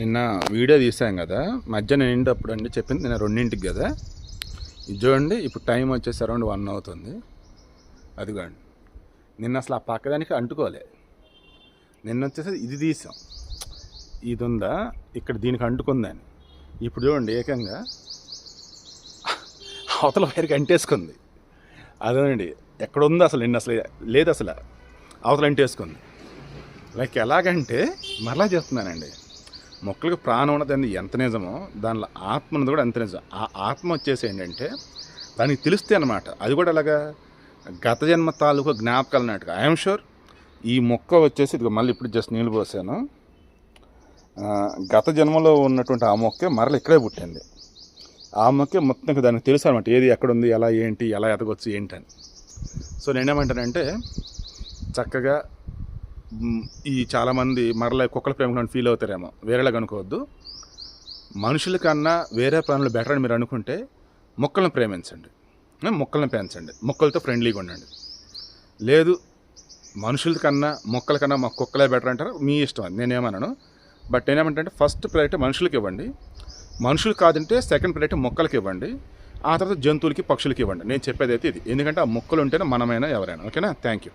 నిన్న వీడియో తీసాం కదా, మధ్యాహ్నం నిండప్పుడు అండి చెప్పింది నిన్న 2ంటికి కదా. ఇది చూడండి, ఇప్పుడు టైం వచ్చేసి అరౌండ్ 1 అవుతుంది. అదిగోండి, నిన్న అసలు ఆ పక్కదానికి అంటుకోలే. నిన్న వచ్చేసి ఇది తీసాం, ఇది ఉందా ఇక్కడ దీనికి అంటుకుందని. ఇప్పుడు చూడండి, ఏకంగా అవతల వైర్కి అంటేసుకుంది. అదేనండి, ఎక్కడ ఉందో అసలు నిన్న అసలు లేదు, అసలు అవతల అంటేసుకుంది. లైక్ ఎలాగంటే మరలా చెప్తున్నానండి, మొక్కలకు ప్రాణం ఉన్నది ఎంత నిజమో దానిలో ఆత్మ ఉన్నది కూడా అంత నిజం. ఆ ఆత్మ వచ్చేసి ఏంటంటే దానికి తెలుస్తే అనమాట. అది కూడా అలాగా గత జన్మ తాలూకు జ్ఞాపకాలు అన్నట్టుగా. ఐఎమ్ షూర్ ఈ మొక్క వచ్చేసి ఇది మళ్ళీ ఇప్పుడు జస్ట్ నీళ్ళు పోసాను. గత జన్మలో ఉన్నటువంటి ఆ మొక్కే మరల ఇక్కడే పుట్టింది. ఆ మొక్కే మొత్తం దానికి తెలుసు అనమాట, ఏది ఎక్కడుంది, ఎలా ఏంటి, ఎలా ఎదగొచ్చు ఏంటని. సో నేనేమంటానంటే, చక్కగా ఈ చాలామంది మరలా కుక్కల ప్రేమలో ఫీల్ అవుతారేమో, వేరేలాగా అనుకోవద్దు. మనుషుల కన్నా వేరే ప్రాణులు బెటర్ అని మీరు అనుకుంటే మొక్కలను ప్రేమించండి, మొక్కలను పెంచండి, మొక్కలతో ఫ్రెండ్లీగా ఉండండి. లేదు మనుషుల కన్నా మొక్కల కన్నా మా కుక్కలే బెటర్ అంటారు, మీ ఇష్టం, అది నేనేమన్నాను. బట్ నేనేమంటే ఫస్ట్ ప్రయారిటీ మనుషులకి ఇవ్వండి, మనుషులు కాదంటే సెకండ్ ప్రయారిటీ మొక్కలకి ఇవ్వండి, ఆ తర్వాత జంతువులకి పక్షులకి ఇవ్వండి. నేను చెప్పేది అయితే ఇది, ఎందుకంటే ఆ మొక్కలు ఉంటేనే మనమైనా ఎవరైనా. ఓకేనా? Thank you.